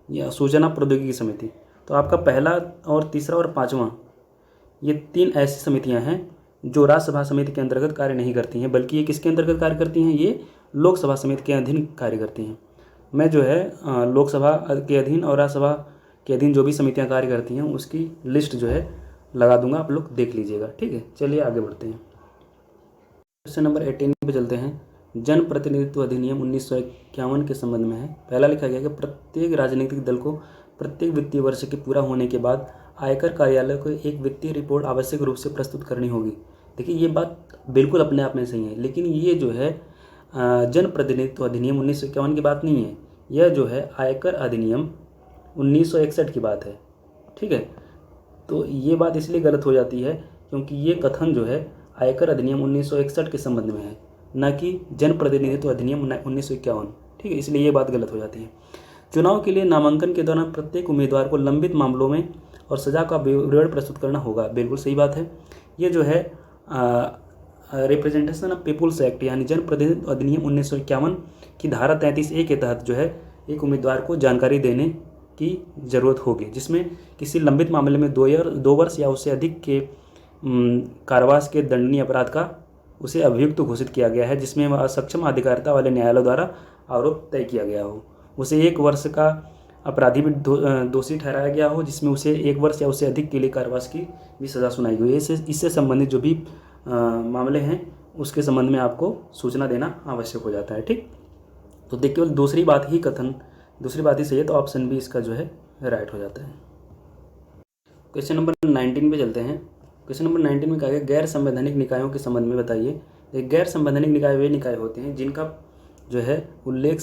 या सूचना प्रौद्योगिकी समिति। तो आपका पहला और तीसरा और पांचवा ये 3 ऐसी समितियां हैं जो राज्यसभा समिति के अंतर्गत कार्य नहीं करती हैं, बल्कि ये किसके अंतर्गत कार्य करती हैं, ये लोकसभा समिति के अधीन कार्य करती हैं। मैं जो है लोकसभा के अधीन और राज्यसभा के अधीन जो भी समितियां कार्य करती हैं उसकी लिस्ट जो है लगा दूंगा, आप लोग देख लीजिएगा। ठीक है, चलिए आगे बढ़ते हैं। क्वेश्चन नंबर 18 पे चलते हैं। जन प्रतिनिधित्व अधिनियम 1951 के संबंध में है। पहला लिखा गया कि प्रत्येक राजनीतिक दल को प्रत्येक वित्तीय वर्ष के पूरा होने के बाद आयकर कार्यालय को एक वित्तीय रिपोर्ट आवश्यक रूप से प्रस्तुत करनी होगी। देखिए ये बात बिल्कुल अपने आप में सही है, लेकिन ये जो है जन प्रतिनिधित्व अधिनियम 1951 की बात नहीं है, यह जो है आयकर अधिनियम 1961 की बात है। ठीक है, तो ये बात इसलिए गलत हो जाती है क्योंकि ये कथन जो है आयकर अधिनियम 1961 के संबंध में है, न कि जन प्रतिनिधित्व अधिनियम 1951। ठीक है, इसलिए ये बात गलत हो जाती है। चुनाव के लिए नामांकन के दौरान प्रत्येक उम्मीदवार को लंबित मामलों में और सजा का विवरण प्रस्तुत करना होगा, बिल्कुल सही बात है। ये जो है रिप्रेजेंटेशन ऑफ पीपुल्स एक्ट यानी जन प्रतिनिधित्व अधिनियम 1951 की धारा 33A के तहत जो है एक उम्मीदवार को जानकारी देने की ज़रूरत होगी, जिसमें किसी लंबित मामले में 2 वर्ष या उससे अधिक के कारावास के दंडनीय अपराध का उसे अभियुक्त घोषित किया गया है, जिसमें वह सक्षम अधिकारिता वाले न्यायालय द्वारा आरोप तय किया गया हो। उसे 1 वर्ष का अपराधी भी दोषी ठहराया गया हो, जिसमें उसे 1 वर्ष या उससे अधिक के लिए कारावास की भी सज़ा सुनाई गई। इससे संबंधित जो भी मामले हैं उसके संबंध में आपको सूचना देना आवश्यक हो जाता है। ठीक, तो देखिए केवल दूसरी बात ही सही है, तो ऑप्शन बी इसका जो है राइट हो जाता है। क्वेश्चन नंबर 19 पे चलते हैं। क्वेश्चन नंबर 19 में कहा गया गैर संवैधानिक निकायों के संबंध में बताइए। गैर संवैधानिक निकाय वे निकाय होते हैं जिनका जो है उल्लेख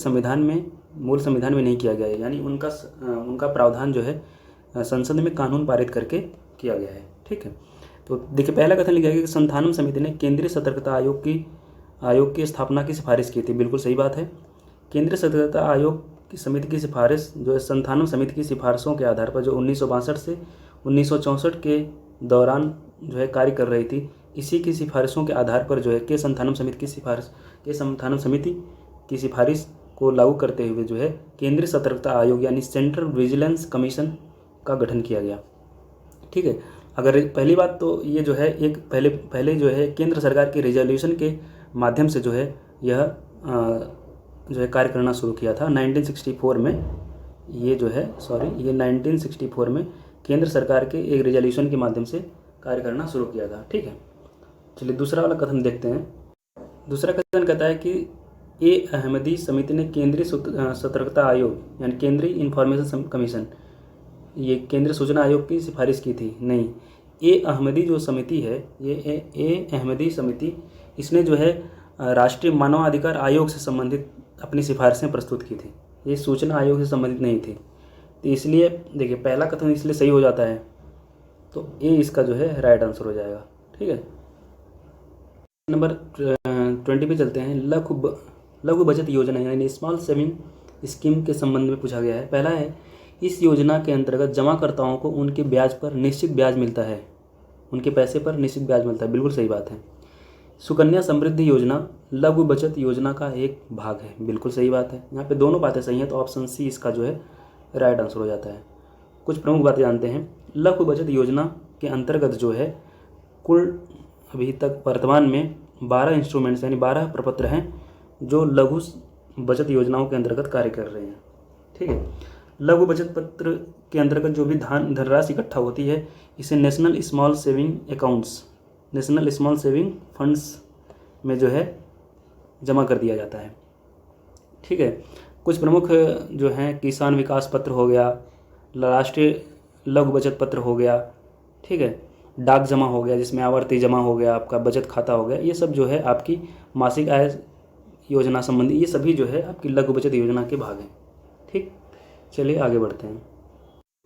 मूल संविधान में नहीं किया गया है, यानी उनका प्रावधान जो है संसद में कानून पारित करके किया गया है। ठीक है, तो देखिए पहला कथन लिखा गया कि संथानम समिति ने केंद्रीय सतर्कता आयोग की स्थापना की सिफारिश की थी, बिल्कुल सही बात है। केंद्रीय सतर्कता आयोग की समिति की सिफारिश जो है संथानम समिति की सिफारिशों के आधार पर जो 1962 से 1964 के दौरान जो है कार्य कर रही थी, इसी की सिफारिशों के आधार पर जो है संथानम समिति की सिफारिश को लागू करते हुए जो है केंद्रीय सतर्कता आयोग यानी सेंट्रल विजिलेंस कमीशन का गठन किया गया। ठीक है, अगर पहली बात तो ये जो है एक पहले जो है केंद्र सरकार के रेजोल्यूशन के माध्यम से जो है यह जो है कार्य करना शुरू किया था 1964 में। ये 1964 में केंद्र सरकार के एक रेजोल्यूशन के माध्यम से कार्य करना शुरू किया था। ठीक है, चलिए दूसरा वाला कथन देखते हैं। दूसरा कथन कहता है कि ए अहमदी समिति ने केंद्रीय सतर्कता आयोग यानी केंद्रीय इंफॉर्मेशन कमीशन, ये केंद्रीय सूचना आयोग की सिफारिश की थी। नहीं, ए अहमदी जो समिति है, ये ए अहमदी समिति इसने जो है राष्ट्रीय मानवाधिकार आयोग से संबंधित अपनी सिफारिशें प्रस्तुत की थी, ये सूचना आयोग से संबंधित नहीं थी। तो इसलिए देखिए पहला कथन इसलिए सही हो जाता है, तो ए इसका जो है राइट आंसर हो जाएगा। ठीक है, नंबर 20 पे चलते हैं। लघु बचत योजना यानी स्मॉल सेविंग स्कीम के संबंध में पूछा गया है। पहला है इस योजना के अंतर्गत जमाकर्ताओं को उनके ब्याज पर निश्चित ब्याज मिलता है, उनके पैसे पर निश्चित ब्याज मिलता है, बिल्कुल सही बात है। सुकन्या समृद्धि योजना लघु बचत योजना का एक भाग है, बिल्कुल सही बात है। यहाँ पे दोनों बातें सही हैं, तो ऑप्शन सी इसका जो है राइट आंसर हो जाता है। कुछ प्रमुख बातें जानते हैं। लघु बचत योजना के अंतर्गत जो है कुल अभी तक वर्तमान में 12 इंस्ट्रूमेंट्स यानी 12 प्रपत्र हैं जो लघु बचत योजनाओं के अंतर्गत कार्य कर रहे हैं। ठीक है, लघु बचत पत्र के अंतर्गत जो भी धनराशि इकट्ठा होती है इसे नेशनल स्मॉल सेविंग फंड्स में जो है जमा कर दिया जाता है। ठीक है, कुछ प्रमुख जो हैं किसान विकास पत्र हो गया, राष्ट्रीय लघु बचत पत्र हो गया, ठीक है, डाक जमा हो गया जिसमें आवर्ती जमा हो गया, आपका बचत खाता हो गया, ये सब जो है आपकी मासिक आय योजना संबंधी ये सभी जो है आपकी लघु बचत योजना के भाग हैं। ठीक, चलिए आगे बढ़ते हैं।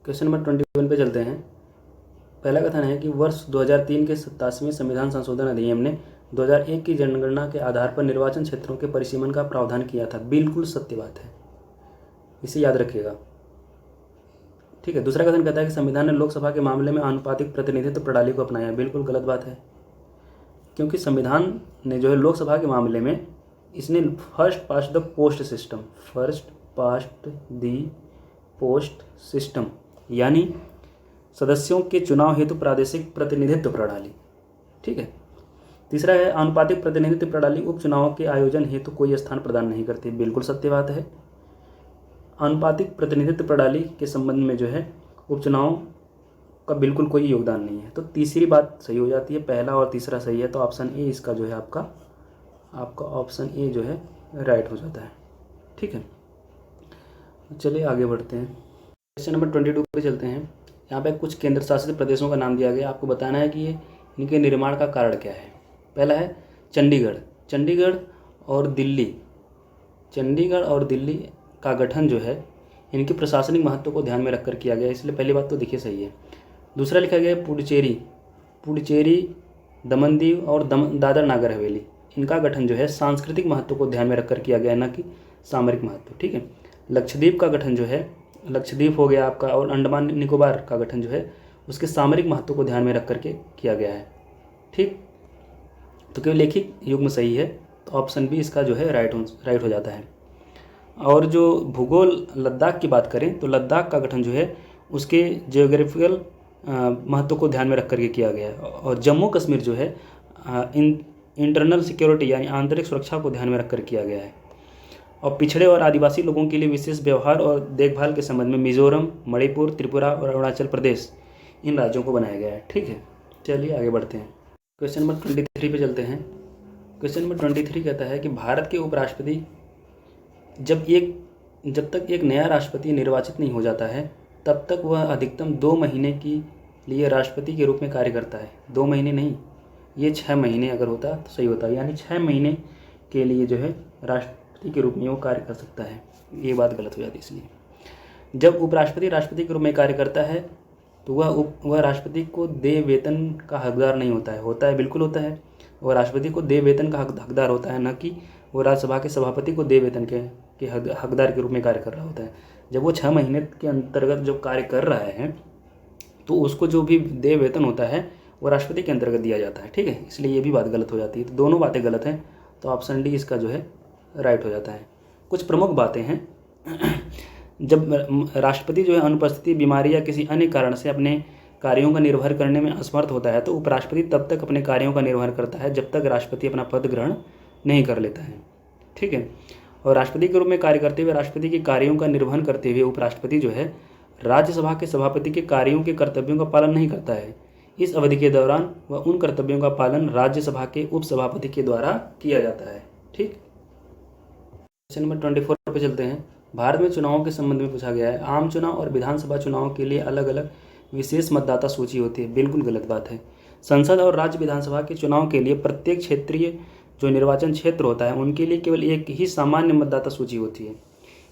क्वेश्चन नंबर 21 पे चलते हैं। पहला कथन है कि वर्ष 2003 के 87वें संविधान संशोधन अधिनियम ने 2001 की जनगणना के आधार पर निर्वाचन क्षेत्रों के परिसीमन का प्रावधान किया था, बिल्कुल सत्य बात है, इसे याद रखिएगा। ठीक है, दूसरा कथन कहता है कि संविधान ने लोकसभा के मामले में आनुपातिक प्रतिनिधित्व प्रणाली को अपनाया, बिल्कुल गलत बात है, क्योंकि संविधान ने जो है लोकसभा के मामले में इसने first past the post system यानी सदस्यों के चुनाव हेतु प्रादेशिक प्रतिनिधित्व प्रणाली। ठीक है, तीसरा है आनुपातिक प्रतिनिधित्व प्रणाली उपचुनावों के आयोजन हेतु कोई स्थान प्रदान नहीं करती, बिल्कुल सत्य बात है। आनुपातिक प्रतिनिधित्व प्रणाली के संबंध में जो है उपचुनाव का बिल्कुल कोई योगदान नहीं है, तो तीसरी बात सही हो जाती है, पहला और तीसरा सही है, तो ऑप्शन ए इसका जो है आपका ऑप्शन ए जो है राइट हो जाता है। ठीक है, चलिए आगे बढ़ते हैं। क्वेश्चन नंबर 22 पे चलते हैं। यहाँ पे कुछ केंद्र शासित प्रदेशों का नाम दिया गया, आपको बताना है कि ये इनके निर्माण का कारण क्या है। पहला है चंडीगढ़। चंडीगढ़ और दिल्ली का गठन जो है इनके प्रशासनिक महत्व को ध्यान में रखकर किया गया, इसलिए पहली बात तो देखिए सही है। दूसरा लिखा गया है पुडुचेरी, दमन दीव और दादर नागर हवेली, इनका गठन जो है सांस्कृतिक महत्व को ध्यान में रखकर किया गया है, न कि सामरिक महत्व। ठीक है। लक्षद्वीप का गठन जो है, लक्षद्वीप हो गया आपका, और अंडमान निकोबार का गठन जो है उसके सामरिक महत्व को ध्यान में रख करके किया गया है। ठीक, तो केवल एक ही युग्म सही है, तो ऑप्शन बी इसका जो है राइट हो जाता है। और जो भूगोल लद्दाख की बात करें तो लद्दाख का गठन जो है उसके जियोग्राफिकल महत्व को ध्यान में रख करके किया गया है। और जम्मू कश्मीर जो है इंटरनल सिक्योरिटी यानी आंतरिक सुरक्षा को ध्यान में रखकर किया गया है। और पिछड़े और आदिवासी लोगों के लिए विशेष व्यवहार और देखभाल के संबंध में मिजोरम, मणिपुर, त्रिपुरा और अरुणाचल प्रदेश, इन राज्यों को बनाया गया है। ठीक है, चलिए आगे बढ़ते हैं। क्वेश्चन नंबर 23 पे चलते हैं। क्वेश्चन नंबर 23 कहता है कि भारत के उपराष्ट्रपति जब तक एक नया राष्ट्रपति निर्वाचित नहीं हो जाता है तब तक वह अधिकतम 2 महीने के लिए राष्ट्रपति के रूप में कार्य करता है। 2 महीने नहीं, ये 6 महीने अगर होता तो सही होता, यानी 6 महीने के लिए जो है राष्ट्रपति के रूप में वो कार्य कर सकता है। ये बात गलत हो जाती है। इसलिए जब उपराष्ट्रपति राष्ट्रपति के रूप में कार्य करता है तो वह राष्ट्रपति को देय वेतन का हकदार नहीं होता है। होता है, बिल्कुल होता है। वह राष्ट्रपति को देय वेतन का हकदार होता है, न कि वो राज्यसभा के सभापति को देय वेतन के हकदार के रूप में कार्य कर रहा होता है। जब वो 6 महीने के अंतर्गत जो कार्य कर रहा है तो उसको जो भी देय वेतन होता है वो राष्ट्रपति के अंतर्गत दिया जाता है। ठीक है, इसलिए ये भी बात गलत हो जाती है। तो दोनों बातें गलत हैं, तो ऑप्शन डी इसका जो है राइट हो जाता है। कुछ प्रमुख बातें हैं। जब राष्ट्रपति जो है अनुपस्थिति, बीमारी या किसी अन्य कारण से अपने कार्यों का निर्वहन करने में असमर्थ होता है तो उपराष्ट्रपति तब तक अपने कार्यों का निर्वहन करता है जब तक राष्ट्रपति अपना पद ग्रहण नहीं कर लेता है। ठीक है, और राष्ट्रपति के रूप में कार्य करते हुए राष्ट्रपति के कार्यों का निर्वहन करते हुए उपराष्ट्रपति जो है राज्यसभा के सभापति के कार्यों के कर्तव्यों का पालन नहीं करता है। इस अवधि के दौरान वह उन कर्तव्यों का पालन राज्यसभा के उपसभापति के द्वारा किया जाता है। ठीक, क्वेश्चन नंबर 24 पे चलते हैं। भारत में चुनावों के संबंध में पूछा गया है। आम चुनाव और विधानसभा चुनाव के लिए अलग अलग विशेष मतदाता सूची होती है। बिल्कुल गलत बात है। संसद और राज्य विधानसभा के चुनाव के लिए प्रत्येक क्षेत्रीय जो निर्वाचन क्षेत्र होता है उनके लिए केवल एक ही सामान्य मतदाता सूची होती है।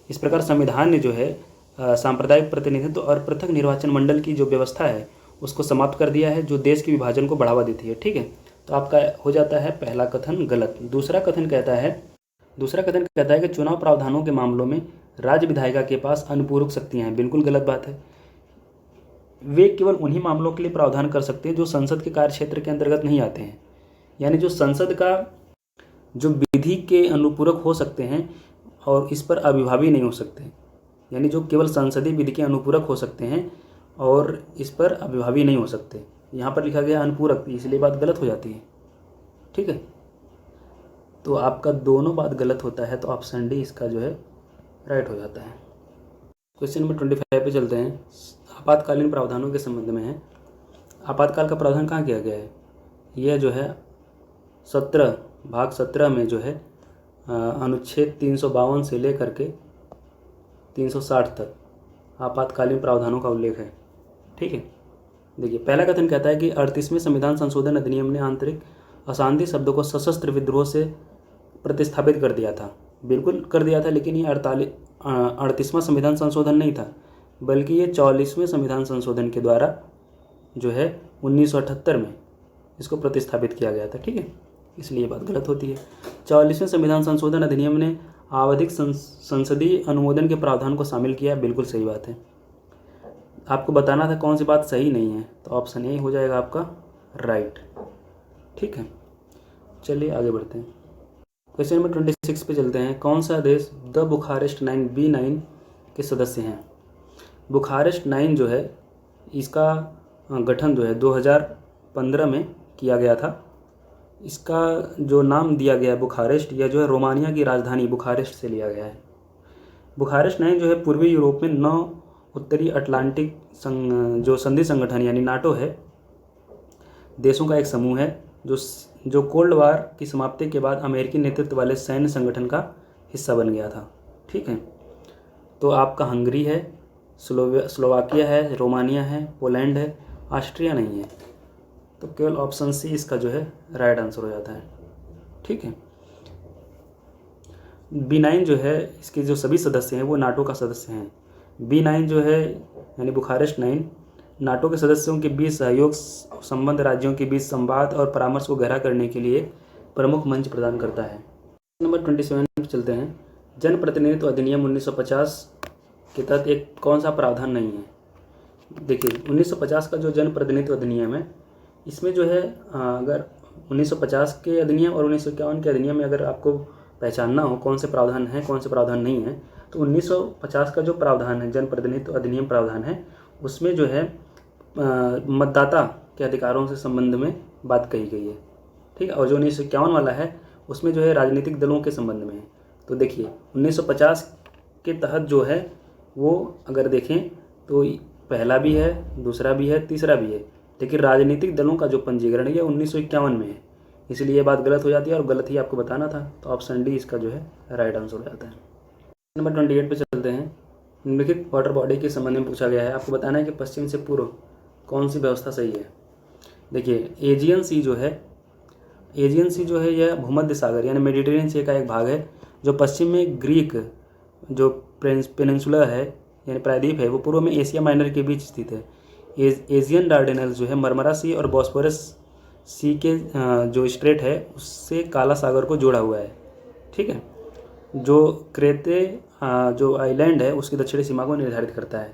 इस प्रकार संविधान ने जो है सांप्रदायिक प्रतिनिधित्व और पृथक निर्वाचन मंडल की जो व्यवस्था है उसको समाप्त कर दिया है, जो देश के विभाजन को बढ़ावा देती है। ठीक है, तो आपका हो जाता है पहला कथन गलत। दूसरा कथन कहता है कि चुनाव प्रावधानों के मामलों में राज्य विधायिका के पास अनुपूरक शक्तियाँ हैं। बिल्कुल गलत बात है। वे केवल उन्हीं मामलों के लिए प्रावधान कर सकते हैं जो संसद के कार्य क्षेत्र के अंतर्गत नहीं आते हैं, यानी जो संसद का जो विधि के अनुपूरक हो सकते हैं और इस पर अभिभावी नहीं हो सकते, यानी जो केवल संसदीय विधि के अनुपूरक हो सकते हैं और इस पर अभिभावी नहीं हो सकते। यहाँ पर लिखा गया अनुपूरक, इसलिए बात गलत हो जाती है। ठीक है, तो आपका दोनों बात गलत होता है, तो ऑप्शन डी इसका जो है राइट हो जाता है। क्वेश्चन नंबर 25 पे चलते हैं। आपातकालीन प्रावधानों के संबंध में है। आपातकाल का प्रावधान कहाँ किया गया है? यह जो है 17 भाग 17 में जो है अनुच्छेद 352 से लेकर के 360 तक आपातकालीन प्रावधानों का उल्लेख है। ठीक है, देखिए पहला कथन कहता है कि 38वें संविधान संशोधन अधिनियम ने आंतरिक अशांति शब्द को सशस्त्र विद्रोह से प्रतिस्थापित कर दिया था। बिल्कुल कर दिया था, लेकिन ये 38वां संविधान संशोधन नहीं था, बल्कि ये 44वें संविधान संशोधन के द्वारा जो है 1978 में इसको प्रतिस्थापित किया गया था। ठीक है, इसलिए ये बात गलत होती है। 44वें संविधान संशोधन अधिनियम ने आवधिक संसदीय अनुमोदन के प्रावधान को शामिल किया। बिल्कुल सही बात है। आपको बताना था कौन सी बात सही नहीं है, तो ऑप्शन ए हो जाएगा आपका राइट। ठीक है, चलिए आगे बढ़ते हैं। क्वेश्चन नंबर 26 पे चलते हैं। कौन सा देश द बुखारेस्ट 9 B9 के सदस्य हैं? बुखारेस्ट 9 जो है इसका गठन जो है 2015 में किया गया था। इसका जो नाम दिया गया है बुखारेस्ट, यह जो है रोमानिया की राजधानी बुखारेस्ट से लिया गया है। बुखारेस्ट 9 जो है पूर्वी यूरोप में 9 उत्तरी अटलांटिक जो संधि संगठन यानी नाटो है देशों का एक समूह है जो कोल्ड वार की समाप्ति के बाद अमेरिकी नेतृत्व वाले सैन्य संगठन का हिस्सा बन गया था। ठीक है, तो आपका हंगरी है, स्लोवाकिया है, रोमानिया है, पोलैंड है, ऑस्ट्रिया नहीं है। तो केवल ऑप्शन सी इसका जो है राइट आंसर हो जाता है। ठीक है। B9 जो है इसके जो सभी सदस्य हैं वो नाटो का सदस्य हैं। B9 जो है यानी बुखारेस्ट 9 नाटो के सदस्यों के बीच सहयोग संबंध राज्यों के बीच संवाद और परामर्श को गहरा करने के लिए प्रमुख मंच प्रदान करता है। नंबर 27 पर चलते हैं। जन प्रतिनिधित्व अधिनियम 1950 के तहत एक कौन सा प्रावधान नहीं है। देखिए 1950 का जो जन प्रतिनिधित्व अधिनियम है इसमें जो है अगर 1950 के अधिनियम और 1951 के अधिनियम में अगर आपको पहचानना हो कौन से प्रावधान है कौन से प्रावधान नहीं है, तो 1950 का जो प्रावधान है जन प्रतिनिधित्व अधिनियम प्रावधान है उसमें जो है मतदाता के अधिकारों से संबंध में बात कही गई है। ठीक है। और जो 1951 वाला है उसमें जो है राजनीतिक दलों के संबंध में है। तो देखिए 1950 के तहत जो है वो अगर देखें तो पहला भी है, दूसरा भी है, तीसरा भी है, लेकिन राजनीतिक दलों का जो पंजीकरण है 1951 में है, इसलिए ये बात गलत हो जाती है और गलत ही आपको बताना था। तो ऑप्शन डी इसका जो है राइट आंसर हो जाता है। नंबर 28 पे चलते हैं। निम्नलिखित वाटर बॉडी के संबंध में पूछा गया है, आपको बताना है कि पश्चिम से पूर्व कौन सी व्यवस्था सही है। देखिए एजियन सी जो है यह भूमध्य सागर यानी मेडिटेरियन सी का एक भाग है जो पश्चिम में ग्रीक जो पेनिनसुला है यानी प्रायद्वीप है वो पूर्व में एशिया माइनर के बीच स्थित है। एशियन डार्डेनल्स जो है मरमरा सी और बॉस्फोरस सी के जो स्ट्रेट है उससे काला सागर को जोड़ा हुआ है। ठीक है। जो क्रेते जो आइलैंड है उसकी दक्षिणी सीमा को निर्धारित करता है।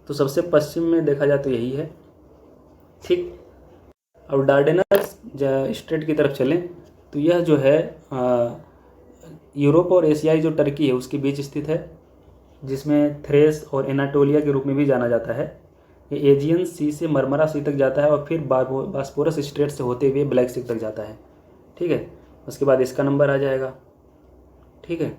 तो सबसे पश्चिम में देखा जाए तो यही है। ठीक। और डार्डेनल्स स्ट्रेट की तरफ चलें तो यह जो है यूरोप और एशियाई जो टर्की है उसके बीच स्थित है, जिसमें थ्रेस और एनाटोलिया के रूप में भी जाना जाता है। ये एजियन सी से मरमरा सी तक जाता है और फिर बास्पोरस स्ट्रेट से होते हुए ब्लैक सी तक जाता है। ठीक है। उसके बाद इसका नंबर आ जाएगा। ठीक है।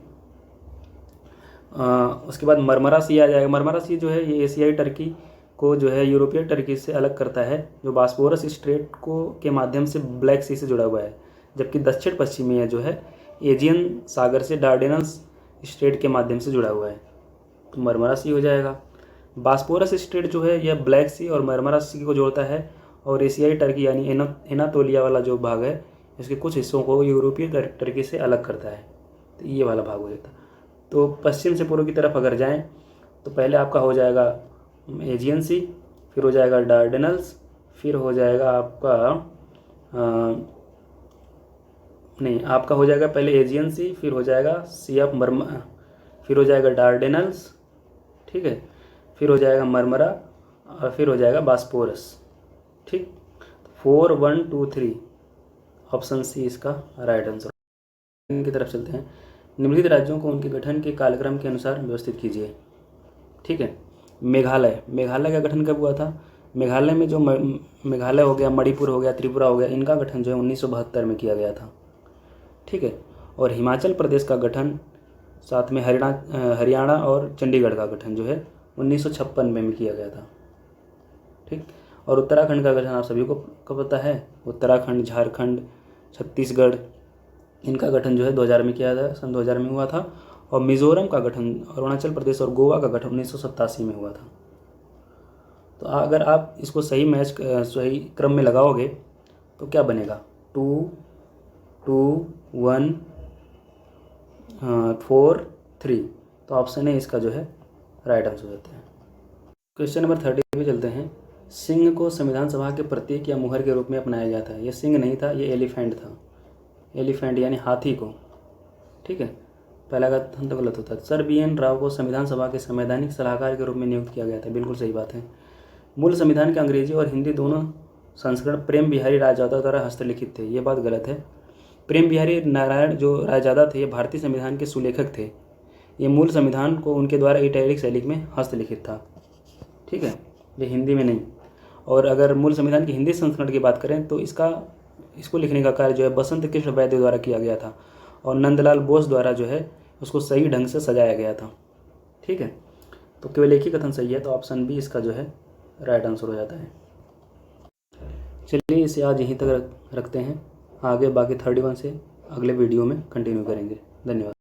उसके बाद मरमरा सी आ जाएगा। मरमरा सी जो है ये एशियाई टर्की को जो है यूरोपीय टर्की से अलग करता है, जो बास्पोरस स्ट्रेट को के माध्यम से ब्लैक सी से जुड़ा हुआ है, जबकि दक्षिण पश्चिमी है जो है एजियन सागर से डार्डेनल्स स्ट्रेट के माध्यम से जुड़ा हुआ है। तो मरमरा सी हो जाएगा। बास्पोरस स्ट्रेट जो है यह ब्लैक सी और मरमरा सी को जोड़ता है और एशियाई टर्की यानी एनातोलिया वाला जो भाग है इसके कुछ हिस्सों को यूरोपीय टर्की से अलग करता है। तो ये वाला भाग हो जाता है। तो पश्चिम से पूर्व की तरफ अगर जाएं तो पहले आपका हो जाएगा एजियन सी, फिर हो जाएगा डार्डेनल्स, फिर हो जाएगा आपका आपका हो जाएगा पहले एजियन सी, फिर हो जाएगा सी ऑफ फिर हो जाएगा डार्डेनल्स। ठीक है। फिर हो जाएगा मरमरा और फिर हो जाएगा बास्पोरस। ठीक। 4 1 2 3 ऑप्शन सी इसका राइट आंसर। की तरफ चलते हैं। निम्नलिखित राज्यों को उनके गठन के कालक्रम के अनुसार व्यवस्थित कीजिए। ठीक है। मेघालय का गठन कब हुआ था। मेघालय में जो मेघालय हो गया, मणिपुर हो गया, त्रिपुरा हो गया, इनका गठन जो है 1972 में किया गया था। ठीक है। और हिमाचल प्रदेश का गठन साथ में हरियाणा और चंडीगढ़ का गठन जो है 1956 में किया गया था। ठीक। और उत्तराखंड का गठन आप सभी को पता है, उत्तराखंड, झारखंड, छत्तीसगढ़, इनका गठन जो है 2000 में किया था, सन 2000 में हुआ था। और मिज़ोरम का गठन, अरुणाचल प्रदेश और गोवा का गठन 1987 में हुआ था। तो अगर आप इसको सही क्रम में लगाओगे तो क्या बनेगा 2 2 1 4 3। तो ऑप्शन है इसका जो है राइट आंसर होता है। क्वेश्चन नंबर 30 पे चलते हैं। सिंह को संविधान सभा के प्रतीक या मुहर के रूप में अपनाया गया था। ये सिंह नहीं था, ये एलिफेंट था। एलिफेंट यानी हाथी को। ठीक है। पहला कथन तो गलत होता है। सर BN राव को संविधान सभा के संवैधानिक सलाहकार के रूप में नियुक्त किया गया था। बिल्कुल सही बात है। मूल संविधान के अंग्रेजी और हिंदी दोनों संस्करण प्रेम बिहारी रायजादा द्वारा हस्तलिखित थे। ये बात गलत है। प्रेम बिहारी नारायण जो रायजादा थे ये भारतीय संविधान के सुलेखक थे। ये मूल संविधान को उनके द्वारा इटैलिक शैली में हस्तलिखित था। ठीक है। ये हिंदी में नहीं। और अगर मूल संविधान की हिंदी संस्करण की बात करें तो इसको लिखने का कार्य जो है बसंत कृष्ण वैद्य द्वारा किया गया था और नंदलाल बोस द्वारा जो है उसको सही ढंग से सजाया गया था। ठीक है। तो केवल एक ही कथन सही है, तो ऑप्शन बी इसका जो है राइट आंसर हो जाता है। चलिए इसे आज यहीं तक रखते हैं। आगे बाकी 31 से अगले वीडियो में कंटिन्यू करेंगे। धन्यवाद।